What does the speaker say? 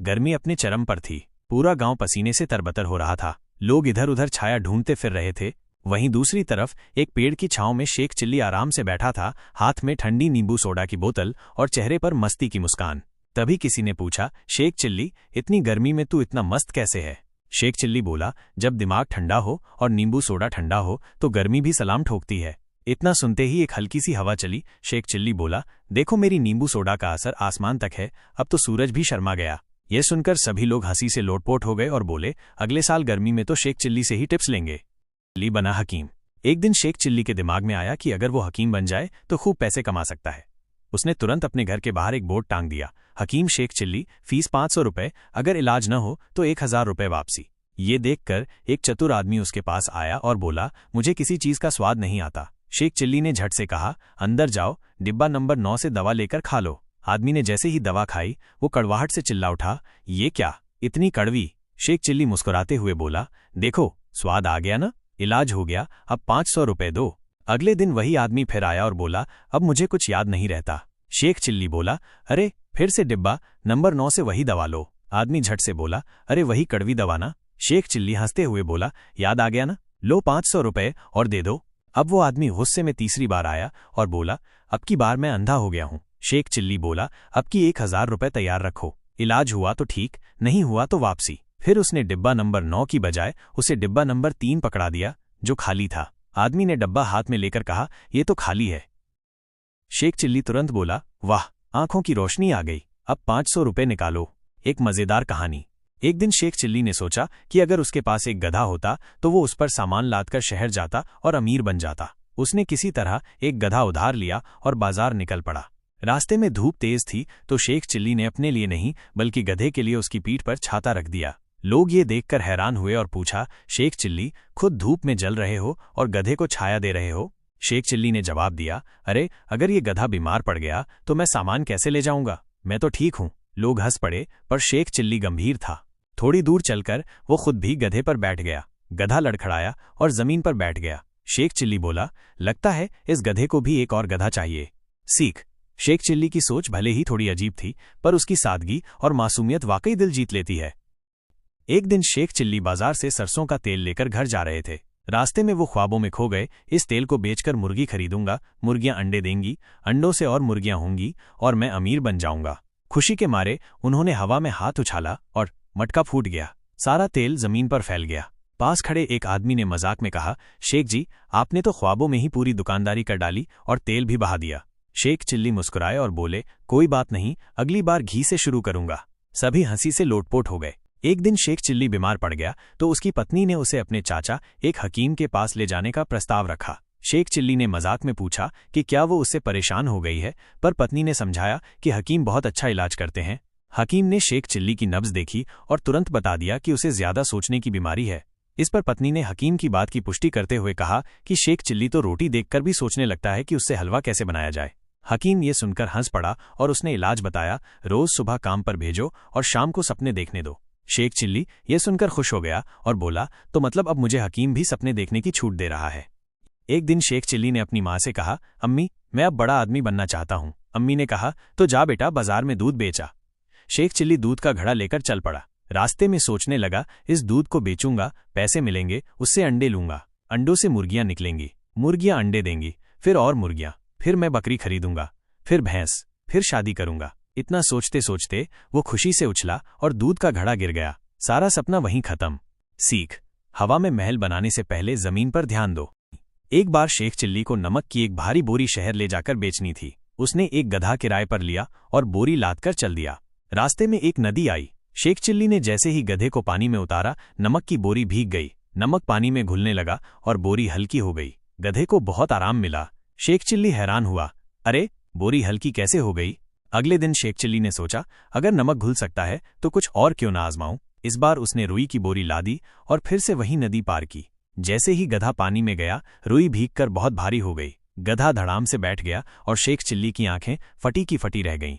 गर्मी अपने चरम पर थी। पूरा गांव पसीने से तरबतर हो रहा था। लोग इधर उधर छाया ढूंढते फिर रहे थे। वहीं दूसरी तरफ एक पेड़ की छांव में शेख चिल्ली आराम से बैठा था, हाथ में ठंडी नींबू सोडा की बोतल और चेहरे पर मस्ती की मुस्कान। तभी किसी ने पूछा, शेख चिल्ली, इतनी गर्मी में तू इतना मस्त कैसे है? शेख चिल्ली बोला, जब दिमाग ठंडा हो और नींबू सोडा ठंडा हो तो गर्मी भी सलाम ठोकती है। इतना सुनते ही एक हल्की सी हवा चली। शेख चिल्ली बोला, देखो मेरी नींबू सोडा का असर आसमान तक है, अब तो सूरज भी शर्मा गया। यह सुनकर सभी लोग हंसी से लोटपोट हो गए और बोले, अगले साल गर्मी में तो शेख चिल्ली से ही टिप्स लेंगे। चिल्ली बना हकीम। एक दिन शेख चिल्ली के दिमाग में आया कि अगर वो हकीम बन जाए तो खूब पैसे कमा सकता है। उसने तुरंत अपने घर के बाहर एक बोर्ड टांग दिया, हकीम शेख चिल्ली, फीस 500 रुपए, अगर इलाज न हो तो 1000 रुपए वापसी। ये देखकर एक चतुर आदमी उसके पास आया और बोला, मुझे किसी चीज का स्वाद नहीं आता। शेख चिल्ली ने झट से कहा, अंदर जाओ, डिब्बा नंबर 9 से दवा लेकर खा लो। आदमी ने जैसे ही दवा खाई वो कड़वाहट से चिल्ला उठा, ये क्या, इतनी कड़वी? शेख चिल्ली मुस्कुराते हुए बोला, देखो स्वाद आ गया ना, इलाज हो गया, अब 500 रुपए दो। अगले दिन वही आदमी फिर आया और बोला, अब मुझे कुछ याद नहीं रहता। शेख चिल्ली बोला, अरे फिर से डिब्बा नंबर 9 से वही दवा लो। आदमी झट से बोला, अरे वही कड़वी दवा ना? शेख चिल्ली हंसते हुए बोला, याद आ गया ना, लो 500 रुपए और दे दो। अब वो आदमी गुस्से में तीसरी बार आया और बोला, अब की बार मैं अंधा हो गया हूं। शेख चिल्ली बोला, अब की 1000 रुपए तैयार रखो, इलाज हुआ तो ठीक, नहीं हुआ तो वापसी। फिर उसने डिब्बा नंबर 9 की बजाय उसे डिब्बा नंबर 3 पकड़ा दिया, जो खाली था। आदमी ने डब्बा हाथ में लेकर कहा, ये तो खाली है। शेख चिल्ली तुरंत बोला, वाह, आंखों की रोशनी आ गई, अब 500 रुपए निकालो। एक मजेदार कहानी। एक दिन शेख चिल्ली ने सोचा कि अगर उसके पास एक गधा होता तो वो उस पर सामान लादकर शहर जाता और अमीर बन जाता। उसने किसी तरह एक गधा उधार लिया और बाजार निकल पड़ा। रास्ते में धूप तेज थी तो शेख चिल्ली ने अपने लिए नहीं बल्कि गधे के लिए उसकी पीठ पर छाता रख दिया। लोग ये देखकर हैरान हुए और पूछा, शेख चिल्ली, खुद धूप में जल रहे हो और गधे को छाया दे रहे हो? शेख चिल्ली ने जवाब दिया, अरे अगर ये गधा बीमार पड़ गया तो मैं सामान कैसे ले जाऊंगा, मैं तो ठीक हूं। लोग हंस पड़े, पर शेख चिल्ली गंभीर था। थोड़ी दूर चलकर वो खुद भी गधे पर बैठ गया। गधा लड़खड़ाया और जमीन पर बैठ गया। शेख चिल्ली बोला, लगता है इस गधे को भी एक और गधा चाहिए। सीख। शेख चिल्ली की सोच भले ही थोड़ी अजीब थी, पर उसकी सादगी और मासूमियत वाकई दिल जीत लेती है। एक दिन शेख चिल्ली बाजार से सरसों का तेल लेकर घर जा रहे थे। रास्ते में वो ख्वाबों में खो गए, इस तेल को बेचकर मुर्गी खरीदूंगा, मुर्गियां अंडे देंगी, अंडों से और मुर्गियां होंगी और मैं अमीर बन जाऊंगा। खुशी के मारे उन्होंने हवा में हाथ उछाला और मटका फूट गया। सारा तेल जमीन पर फैल गया। पास खड़े एक आदमी ने मजाक में कहा, शेख जी, आपने तो ख्वाबों में ही पूरी दुकानदारी कर डाली और तेल भी बहा दिया। शेख चिल्ली मुस्कुराए और बोले, कोई बात नहीं, अगली बार घी से शुरू करूंगा। सभी हंसी से लोटपोट हो गए। एक दिन शेख चिल्ली बीमार पड़ गया तो उसकी पत्नी ने उसे अपने चाचा एक हकीम के पास ले जाने का प्रस्ताव रखा। शेख चिल्ली ने मजाक में पूछा कि क्या वो उससे परेशान हो गई है, पर पत्नी ने समझाया कि हकीम बहुत अच्छा इलाज करते हैं। हकीम ने शेख चिल्ली की नब्ज देखी और तुरंत बता दिया कि उसे ज्यादा सोचने की बीमारी है। इस पर पत्नी ने हकीम की बात की पुष्टि करते हुए कहा कि शेख चिल्ली तो रोटी देखकर भी सोचने लगता है कि उससे हलवा कैसे बनाया जाए। हकीम ये सुनकर हंस पड़ा और उसने इलाज बताया, रोज सुबह काम पर भेजो और शाम को सपने देखने दो। शेख चिल्ली ये सुनकर खुश हो गया और बोला, तो मतलब अब मुझे हकीम भी सपने देखने की छूट दे रहा है। एक दिन शेख चिल्ली ने अपनी माँ से कहा, अम्मी, मैं अब बड़ा आदमी बनना चाहता हूँ। अम्मी ने कहा, तो जा बेटा, बाजार में दूध बेचा। शेख चिल्ली दूध का घड़ा लेकर चल पड़ा। रास्ते में सोचने लगा, इस दूध को बेचूंगा, पैसे मिलेंगे, उससे अंडे लूंगा, अंडों से मुर्गियां निकलेंगी, मुर्गियां अंडे देंगी, फिर और मुर्गियां, फिर मैं बकरी खरीदूंगा, फिर भैंस, फिर शादी करूंगा। इतना सोचते सोचते वो खुशी से उछला और दूध का घड़ा गिर गया। सारा सपना वहीं खत्म। सीख। हवा में महल बनाने से पहले जमीन पर ध्यान दो। एक बार शेख चिल्ली को नमक की एक भारी बोरी शहर ले जाकर बेचनी थी। उसने एक गधा किराए पर लिया और बोरी लादकर चल दिया। रास्ते में एक नदी आई। शेख चिल्ली ने जैसे ही गधे को पानी में उतारा, नमक की बोरी भीग गई। नमक पानी में घुलने लगा और बोरी हल्की हो गई। गधे को बहुत आराम मिला। शेख चिल्ली हैरान हुआ, अरे बोरी हल्की कैसे हो गई? अगले दिन शेख चिल्ली ने सोचा, अगर नमक घुल सकता है तो कुछ और क्यों ना आजमाऊं। इस बार उसने रुई की बोरी लादी और फिर से वही नदी पार की। जैसे ही गधा पानी में गया, रुई भीगकर बहुत भारी हो गई। गधा धड़ाम से बैठ गया और शेख चिल्ली की आंखें फटी की फटी रह गईं।